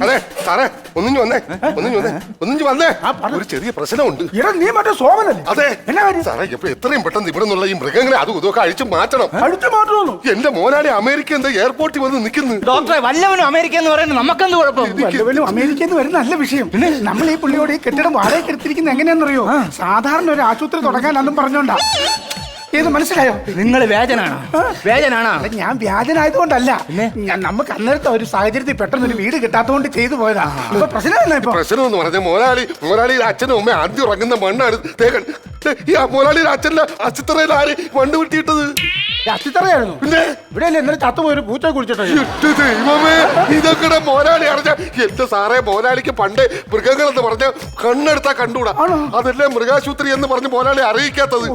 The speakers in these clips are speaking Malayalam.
അതെ സാറേ ഒന്നിഞ്ഞു വന്നേ ഒന്നിഞ്ഞു വന്നേ ഒരു ചെറിയ പ്രശ്നമുണ്ട്. നീ മറ്റേ സോമനല്ലേ? അതെ എന്നാ കാര്യം? സാറേ ഇപ്പൊ എത്രയും പെട്ടെന്ന് ഇവിടെ നിന്നുള്ള ഈ മൃഗങ്ങളെ അതും ഇതൊക്കെ അഴിച്ചു മാറ്റണം. അഴിച്ചു മാറ്റുമോ? എന്റെ മോനാളി അമേരിക്ക എന്താ എയർപോർട്ടിൽ വന്ന് നിൽക്കുന്നു. ഡോക്ടറെ വല്ലവനും അമേരിക്ക എന്ന് പറയുന്നത് നമുക്കെന്ത് കുഴപ്പം? വല്ലവനും അമേരിക്കയിൽ നിന്ന് വരുന്ന നല്ല വിഷയം. നമ്മൾ ഈ പുള്ളിയോട് ഈ കെട്ടിടം വാടകയ്ക്ക് എടുത്തിരിക്കുന്നത് എങ്ങനെയാണെന്നറിയോ? സാധാരണ ഒരു ആശുപത്രി തുടങ്ങാനൊന്നും പറഞ്ഞോണ്ടാ. ഏത് മനസ്സിലായോ? നിങ്ങൾ വ്യാജനാണോ? ഞാൻ വ്യാജനായതുകൊണ്ടല്ല, നമുക്ക് അന്നേരത്തെ ഒരു സാഹചര്യത്തിൽ പെട്ടെന്ന് ഒരു വീട് കിട്ടാത്തതുകൊണ്ട് ചെയ്തു പോയതാ. ഇപ്പൊ പ്രശ്നമല്ല. ഇപ്പൊ പ്രശ്നം എന്ന് പറഞ്ഞ മോനാളിയുടെ അച്ഛനും അമ്മ ആദ്യം ഉറങ്ങുന്ന മണ്ണാണ് തേക്കൻ. ഈ മോനാളിയുടെ അച്ഛന്റെ അച്ചിത്തറയിൽ ആര് മണ്ണ് വിട്ടിട്ടത്? അത്തിത്തറയായിരുന്നു. പിന്നെ ഇവിടെ അല്ലേ ഇന്നലെ ചത്തുപോയൊരു പൂച്ച കുടിച്ചിട്ടോ? ദൈവമേ, ഇതൊക്കെ മോനാളി അറിഞ്ഞ എന്റെ സാറേ. മോനാളിക്ക് പണ്ട് മൃഗങ്ങൾ എന്ന് പറഞ്ഞ കണ്ണെടുത്താ കണ്ടൂടാ. അതല്ലേ മൃഗാശുപത്രി എന്ന് പറഞ്ഞ് മോനാളി അറിയിക്കാത്തത്.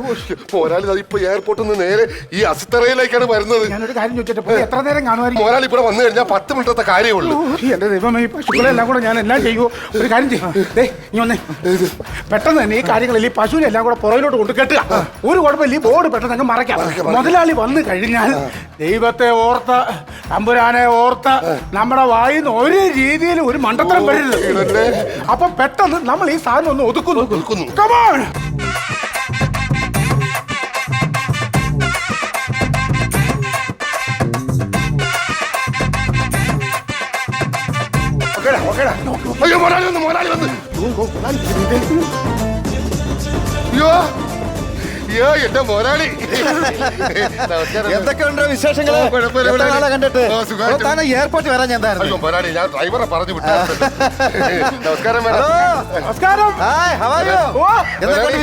മോനാളി ഇപ്പൊ എയർപോർട്ടിൽ നിന്ന് നേരെ ഈ അസിത്തറയിലേക്കാണ് വരുന്നത്. ഞാനൊരു കാര്യം ചോദിച്ചിട്ട് എത്ര നേരം കാണുമായിരിക്കും? മോനാളി ഇവിടെ വന്നു കഴിഞ്ഞാൽ 10 മിനിറ്റത്തെ കാര്യമുള്ളൂ. എന്റെ ദൈവമേ, ഈ പശുക്കളെല്ലാം കൂടെ ഞാൻ എല്ലാം ചെയ്യുമോ? ഒരു കാര്യം ചെയ്യും, പെട്ടെന്ന് തന്നെ ഈ കാര്യങ്ങളിൽ ഈ പശുവിനെ എല്ലാം കൂടെ പുറകിലോട്ട് കൊണ്ട് കെട്ടുക. ഒരു കുഴപ്പമില്ല, ഈ ബോർഡ് പെട്ടെന്ന് അങ്ങ് മറയ്ക്കാം. മുതലാളി വന്നു കഴിഞ്ഞാൽ ദൈവത്തെ ഓർത്ത്, തമ്പുരാനെ ഓർത്ത് നമ്മുടെ വായിന്ന് ഒരു രീതിയിൽ ഒരു മണ്ടത്തരം വരരുത്. അപ്പൊ പെട്ടെന്ന് നമ്മൾ ഈ സാധനം ഒന്ന് ഒതുക്കുന്നു. Come on. അയ്യോ മോനാളി വന്ന് അയ്യോ എന്റെ മോനാളി. എന്തൊക്കെയുണ്ട് വിശേഷങ്ങള്? കണ്ടിട്ട് എയർപോർട്ടിൽ വരാൻ ഞാൻ മോനാളി ഞാൻ ഡ്രൈവറെ പറഞ്ഞു വിട്ടു. നമസ്കാരം നമസ്കാരം.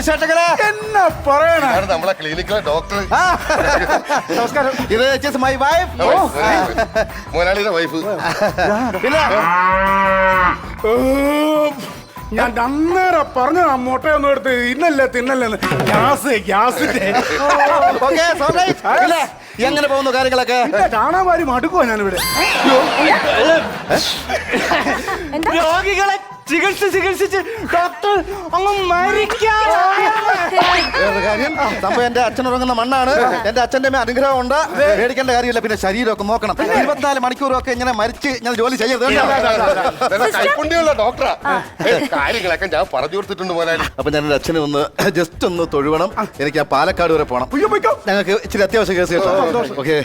വിശേഷങ്ങള് എന്നാ പറയണ? നമ്മളെ ക്ലിനിക്കിലെ ഡോക്ടർ. നമസ്കാരം. ഇത് മൈ വൈഫ്, മോനാളിയുടെ വൈഫ്. പിന്നെ ഞാൻ അന്നേരം പറഞ്ഞതാ മുട്ടയൊന്നും എടുത്ത് തിന്നല്ലെന്ന്. ഗ്യാസിന്റെ എങ്ങനെ പോകുന്നു കാര്യങ്ങളൊക്കെ? കാണാൻ വാരി മടുക്കുവാ ഞാനിവിടെ. രോഗികളെ ചികിത്സിച്ച് ഡോക്ടർ അങ്ങ് മരിക്കാം. കാര്യം സംഭവം എന്റെ അച്ഛൻ ഉറങ്ങുന്ന മണ്ണാണ്. എന്റെ അച്ഛന്റെ അനുഗ്രഹം ഉണ്ട്, പേടിക്കേണ്ട കാര്യമില്ല. പിന്നെ ശരീരമൊക്കെ നോക്കണം. 24 മണിക്കൂറും ഒക്കെ ഇങ്ങനെ മരിച്ച് ഞാൻ ജോലി ചെയ്യരുത്. കൈപ്പുണ്യുള്ള ഡോക്ടറാ. കാര്യങ്ങളൊക്കെ ഞാൻ പറഞ്ഞു കൊടുത്തിട്ടുണ്ട് മോനാളി. അപ്പൊ ഞാൻ എന്റെ അച്ഛനെ ഒന്ന് ജസ്റ്റ് ഒന്ന് തൊഴുവണം. എനിക്ക് ആ പാലക്കാട് വരെ പോണം. ഞങ്ങൾക്ക് ഇച്ചിരി അത്യാവശ്യ കേസ് കേട്ടോ. ഓക്കെ.